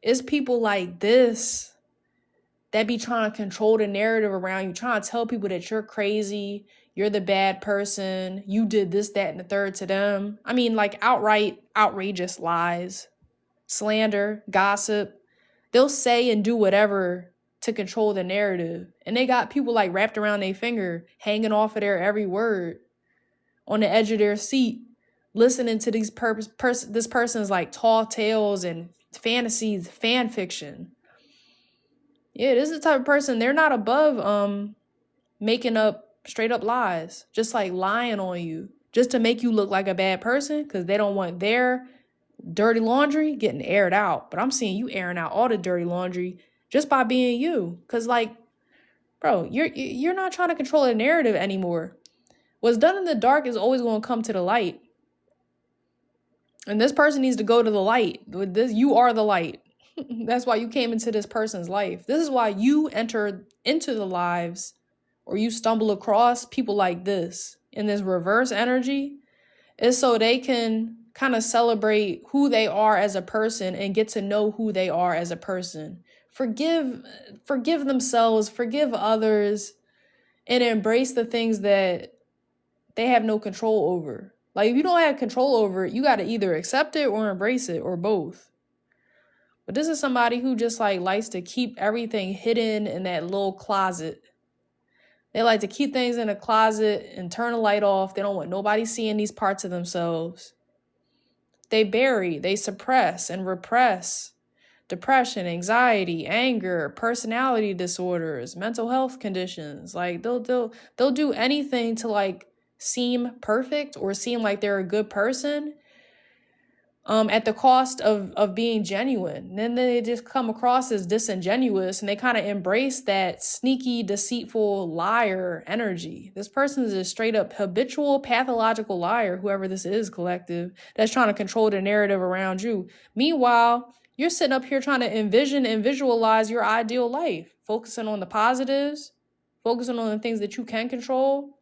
It's people like this that be trying to control the narrative around you, trying to tell people that you're crazy, you're the bad person, you did this, that, and the third to them. I mean, like outright outrageous lies, slander, gossip. They'll say and do whatever to control the narrative. And they got people like wrapped around their finger, hanging off of their every word, on the edge of their seat, listening to this person's like tall tales and fantasies, fan fiction. Yeah, this is the type of person, they're not above making up straight up lies, just like lying on you, just to make you look like a bad person because they don't want their dirty laundry getting aired out. But I'm seeing you airing out all the dirty laundry just by being you. Because, like, bro, you're not trying to control a narrative anymore. What's done in the dark is always going to come to the light. And this person needs to go to the light. You are the light. That's why you came into this person's life. This is why you enter into the lives, or you stumble across people like this in this reverse energy, is so they can kind of celebrate who they are as a person and get to know who they are as a person. Forgive themselves, forgive others, and embrace the things that they have no control over. Like, if you don't have control over it, you got to either accept it or embrace it, or both. But this is somebody who just like likes to keep everything hidden in that little closet. They like to keep things in a closet and turn the light off. They don't want nobody seeing these parts of themselves. They bury, they suppress and repress depression, anxiety, anger, personality disorders, mental health conditions. Like they'll do anything to like seem perfect or seem like they're a good person, at the cost of being genuine. And then they just come across as disingenuous, and they kind of embrace that sneaky, deceitful liar energy. This person is a straight up habitual, pathological liar, whoever this is, collective, that's trying to control the narrative around you. Meanwhile, you're sitting up here trying to envision and visualize your ideal life, focusing on the positives, focusing on the things that you can control,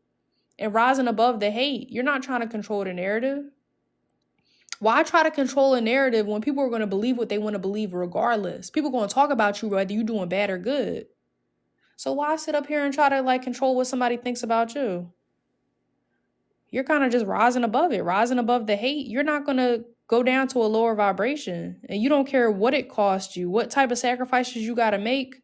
and rising above the hate. You're not trying to control the narrative. Why try to control a narrative when people are going to believe what they want to believe regardless? People are going to talk about you whether you're doing bad or good. So why sit up here and try to like control what somebody thinks about you? You're kind of just rising above it, rising above the hate. You're not going to go down to a lower vibration, and you don't care what it costs you, what type of sacrifices you got to make.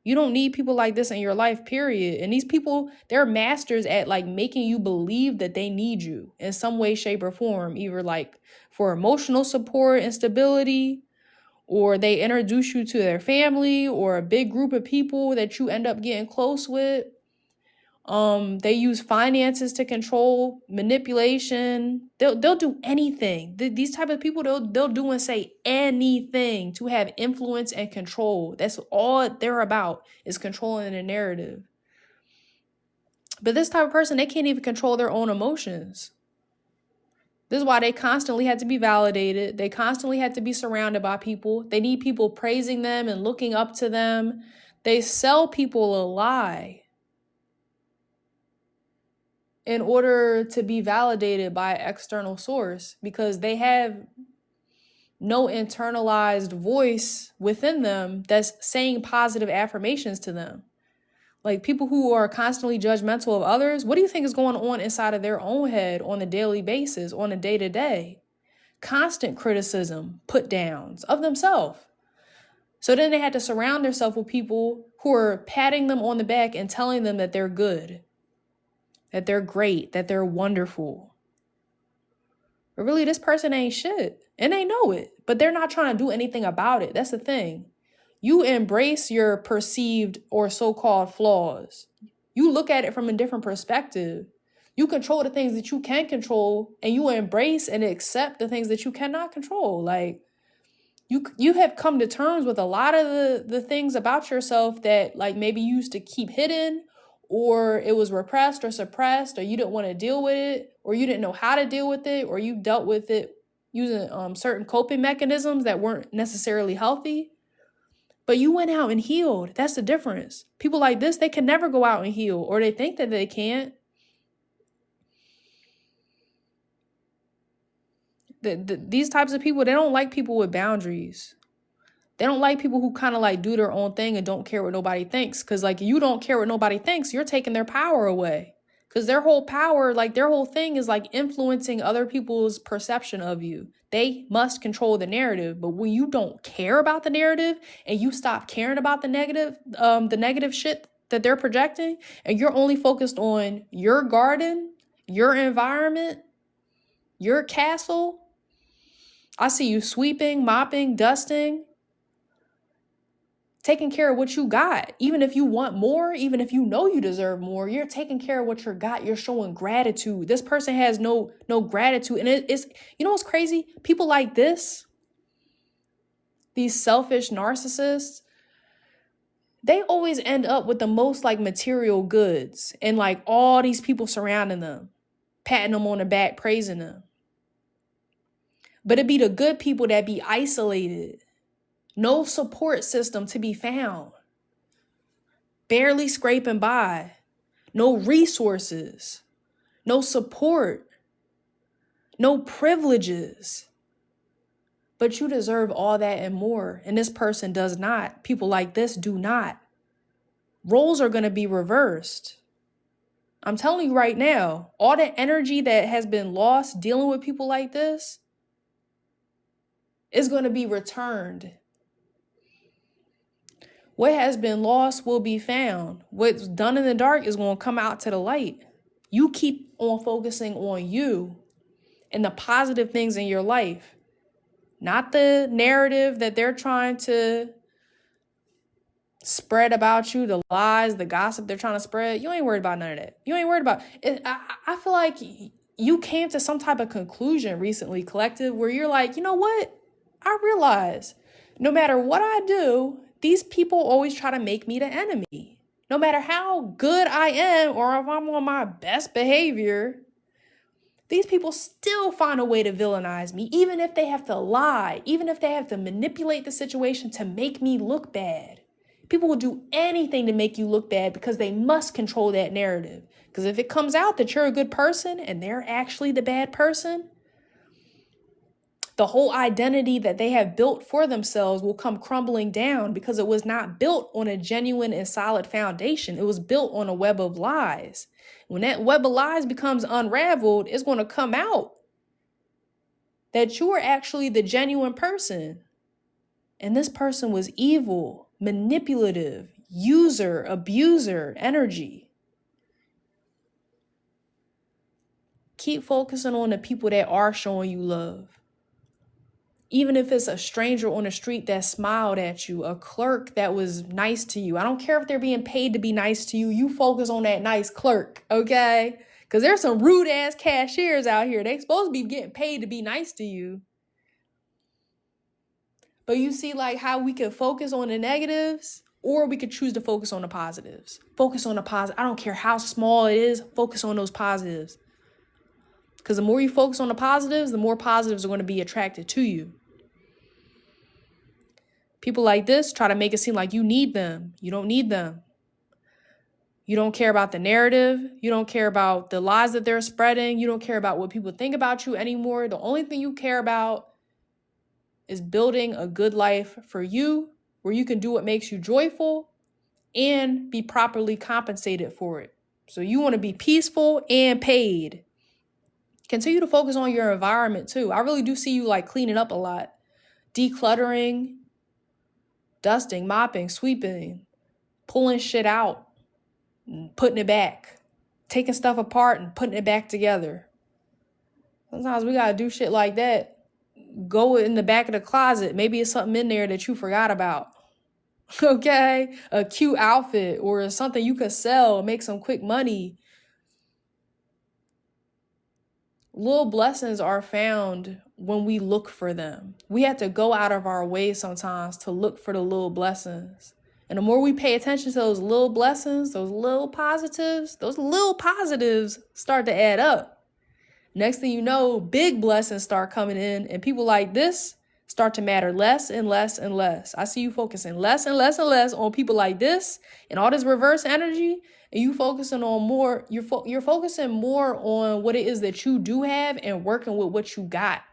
You don't need people like this in your life, period. And these people, they're masters at like making you believe that they need you in some way, shape, or form, either like for emotional support and stability, or they introduce you to their family or a big group of people that you end up getting close with. They use finances to control, manipulation. They'll do anything. These type of people, they'll do and say anything to have influence and control. That's all they're about, is controlling the narrative. But this type of person, they can't even control their own emotions. This is why they constantly had to be validated. They constantly had to be surrounded by people. They need people praising them and looking up to them. They sell people a lie in order to be validated by an external source, because they have no internalized voice within them that's saying positive affirmations to them. Like people who are constantly judgmental of others, what do you think is going on inside of their own head on a daily basis, on a day-to-day? Constant criticism, put downs of themselves. So then they had to surround themselves with people who are patting them on the back and telling them that they're good, that they're great, that they're wonderful. But really, this person ain't shit, and they know it, but they're not trying to do anything about it. That's the thing. You embrace your perceived or so-called flaws. You look at it from a different perspective. You control the things that you can control, and you embrace and accept the things that you cannot control. Like, you have come to terms with a lot of the things about yourself that like maybe you used to keep hidden, or it was repressed or suppressed, or you didn't want to deal with it, or you didn't know how to deal with it, or you dealt with it using certain coping mechanisms that weren't necessarily healthy. But you went out and healed. That's the difference. People like this, they can never go out and heal, or they think that they can't. These types of people, they don't like people with boundaries. They don't like people who kind of like do their own thing and don't care what nobody thinks. Because like you don't care what nobody thinks, you're taking their power away. Because their whole power, like their whole thing is like influencing other people's perception of you. They must control the narrative. But when you don't care about the narrative and you stop caring about the negative shit that they're projecting, and you're only focused on your garden, your environment, your castle. I see you sweeping, mopping, dusting, taking care of what you got. Even if you want more, even if you know you deserve more, you're taking care of what you got. You're showing gratitude. This person has no gratitude. And it's, you know what's crazy? People like this, these selfish narcissists, they always end up with the most like material goods and like all these people surrounding them, patting them on the back, praising them. But it be the good people that be isolated. No support system to be found. Barely scraping by. No resources. No support. No privileges. But you deserve all that and more. And this person does not. People like this do not. Roles are going to be reversed. I'm telling you right now, all the energy that has been lost dealing with people like this is going to be returned. What has been lost will be found. What's done in the dark is going to come out to the light. You keep on focusing on you and the positive things in your life, not the narrative that they're trying to spread about you, the lies, the gossip they're trying to spread. You ain't worried about none of that. You ain't worried about it. I feel like you came to some type of conclusion recently, collective, where you're like, you know what? I realize no matter what I do, these people always try to make me the enemy. No matter how good I am or if I'm on my best behavior, these people still find a way to villainize me, even if they have to lie, even if they have to manipulate the situation to make me look bad. People will do anything to make you look bad because they must control that narrative. Because if it comes out that you're a good person and they're actually the bad person, the whole identity that they have built for themselves will come crumbling down because it was not built on a genuine and solid foundation. It was built on a web of lies. When that web of lies becomes unraveled, it's going to come out that you are actually the genuine person. And this person was evil, manipulative, user, abuser energy. Keep focusing on the people that are showing you love. Even if it's a stranger on the street that smiled at you, a clerk that was nice to you. I don't care if they're being paid to be nice to you. You focus on that nice clerk, okay? Because there's some rude ass cashiers out here. They supposed to be getting paid to be nice to you. But you see like how we can focus on the negatives or we could choose to focus on the positives. Focus on the positive. I don't care how small it is. Focus on those positives. Because the more you focus on the positives, the more positives are going to be attracted to you. People like this try to make it seem like you need them. You don't need them. You don't care about the narrative. You don't care about the lies that they're spreading. You don't care about what people think about you anymore. The only thing you care about is building a good life for you where you can do what makes you joyful and be properly compensated for it. So you want to be peaceful and paid. Continue to focus on your environment too. I really do see you like cleaning up a lot, decluttering, dusting, mopping, sweeping, pulling shit out, and putting it back, taking stuff apart and putting it back together. Sometimes we got to do shit like that. Go in the back of the closet. Maybe it's something in there that you forgot about. Okay? A cute outfit or something you could sell, make some quick money. Little blessings are found when we look for them. We have to go out of our way sometimes to look for the little blessings. And the more we pay attention to those little blessings, those little positives start to add up. Next thing you know, big blessings start coming in and people like this start to matter less and less and less. I see you focusing less and less and less on people like this and all this reverse energy. And you focusing on more, you're focusing more on what it is that you do have and working with what you got.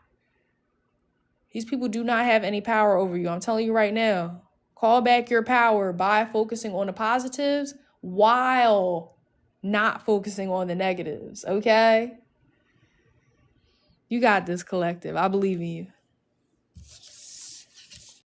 These people do not have any power over you. I'm telling you right now. Call back your power by focusing on the positives while not focusing on the negatives, okay? You got this, collective. I believe in you.